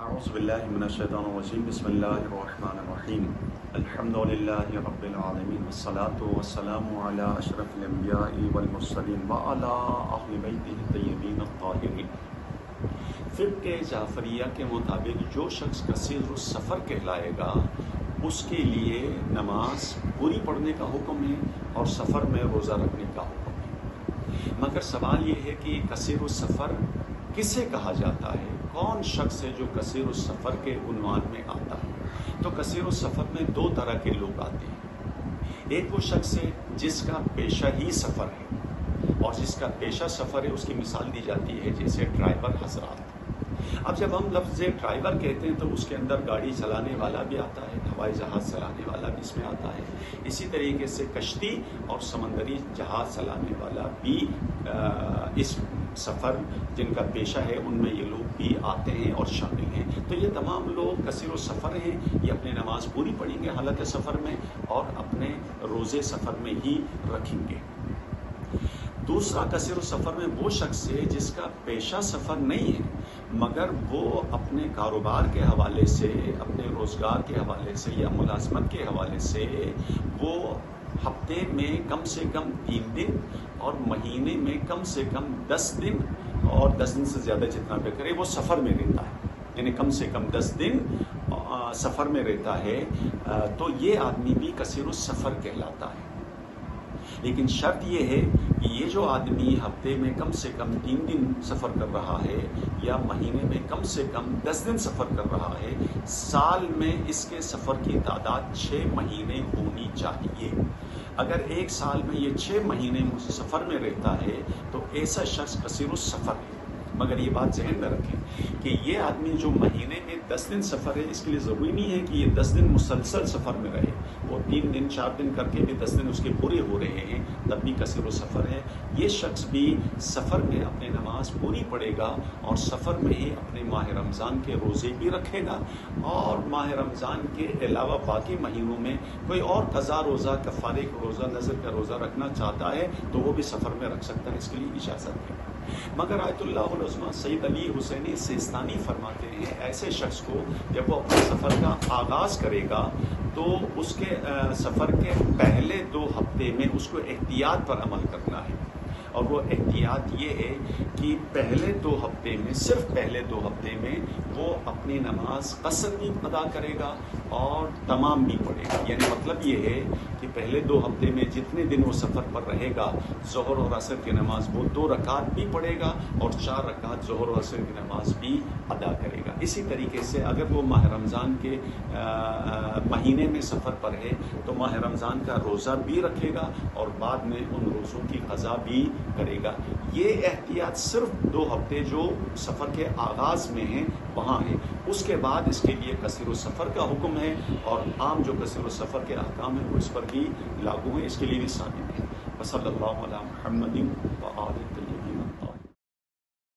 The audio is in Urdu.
اعوذ باللہ من الشیطان الرجیم بسم اللہ الرحمن الرحیم الحمد للہ رب العالمین والصلاة والسلام علی اشرف الانبیاء والمرسلین وعلی اہل بیتہ الطیبین الطاہرین۔ فقہ جعفریہ کے مطابق جو شخص قصیر السفر کہلائے گا اس کے لیے نماز پوری پڑھنے کا حکم ہے اور سفر میں روزہ رکھنے کا حکم ہے۔ مگر سوال یہ ہے کہ قصیر السفر کسے کہا جاتا ہے؟ کون شخص ہے جو قصیر السفر کے عنوان میں آتا ہے؟ تو قصیر السفر میں دو طرح کے لوگ آتے ہیں۔ ایک وہ شخص ہے جس کا پیشہ ہی سفر ہے، اور جس کا پیشہ سفر ہے اس کی مثال دی جاتی ہے جیسے ڈرائیور حضرات۔ اب جب ہم لفظ ڈرائیور کہتے ہیں تو اس کے اندر گاڑی چلانے والا بھی آتا ہے، ہوائی جہاز چلانے والا بھی اس میں آتا ہے، اسی طریقے سے کشتی اور سمندری جہاز چلانے والا بھی اس سفر جن کا پیشہ ہے ان میں یہ لوگ بھی آتے ہیں اور شامل ہیں۔ تو یہ تمام لوگ قصیر السفر ہیں، یہ اپنی نماز پوری پڑھیں گے حالت سفر میں اور اپنے روزے سفر میں ہی رکھیں گے۔ دوسرا قصیر السفر میں وہ شخص ہے جس کا پیشہ سفر نہیں ہے، مگر وہ اپنے کاروبار کے حوالے سے، اپنے روزگار کے حوالے سے یا ملازمت کے حوالے سے وہ ہفتے میں کم سے کم 3 دن اور مہینے میں کم سے کم 10 دن اور 10 دن سے زیادہ جتنا بھی کرے وہ سفر میں رہتا ہے، یعنی کم سے کم 10 دن سفر میں رہتا ہے، تو یہ آدمی بھی قصیر السفر کہلاتا ہے۔ لیکن شرط یہ ہے کہ یہ جو آدمی ہفتے میں کم سے کم 3 دن سفر کر رہا ہے یا مہینے میں کم سے کم 10 دن سفر کر رہا ہے، سال میں اس کے سفر کی تعداد 6 مہینے ہونی چاہیے۔ اگر ایک سال میں یہ 6 مہینے سفر میں رہتا ہے تو ایسا شخص قصیر السفر ہے۔ مگر یہ بات ذہن میں رکھیں کہ یہ آدمی جو مہینے میں 10 دن سفر ہے، اس کے لیے ضروری نہیں ہے کہ یہ 10 دن مسلسل سفر میں رہے، وہ 3 دن 4 دن کر کے بھی 10 دن اس کے پورے ہو رہے ہیں تب بھی قصیر السفر ہے۔ یہ شخص بھی سفر میں اپنی نماز پوری پڑھے گا اور سفر میں ہی اپنے ماہ رمضان کے روزے بھی رکھے گا، اور ماہ رمضان کے علاوہ باقی مہینوں میں کوئی اور قضا روزہ، کفارے کا روزہ، نذر کا روزہ رکھنا چاہتا ہے تو وہ بھی سفر میں رکھ سکتا ہے، اس کے لیے اجازت ہے۔ مگر آیت اللہ العظمیٰ سید علی حسینی سیستانی فرماتے ہیں ایسے شخص کو جب وہ اپنے سفر کا آغاز کرے گا تو اس کے سفر کے پہلے 2 ہفتے میں اس کو احتیاط پر عمل کرنا ہے، اور وہ احتیاط یہ ہے کہ پہلے 2 ہفتے میں، صرف پہلے 2 ہفتے میں وہ اپنی نماز قصر بھی ادا کرے گا اور تمام بھی پڑھے گا۔ یعنی مطلب یہ ہے کہ پہلے 2 ہفتے میں جتنے دن وہ سفر پر رہے گا، ظہر اور عصر کی نماز وہ 2 رکعت بھی پڑھے گا اور 4 رکعت ظہر اور عصر کی نماز بھی ادا کرے گا۔ اسی طریقے سے اگر وہ ماہ رمضان کے مہینے میں سفر پر ہے تو ماہ رمضان کا روزہ بھی رکھے گا اور بعد میں ان روزوں کی قضا بھی کرے گا۔ یہ احتیاط صرف 2 ہفتے جو سفر کے آغاز میں ہیں وہاں ہے، اس کے بعد اس کے لیے قصیر السفر کا حکم ہے، اور عام جو قصیر السفر کے احکام ہیں وہ اس پر بھی لاگو ہیں، اس کے لیے بھی ثابت ہے۔ وصلی اللہ علی محمد و آلہ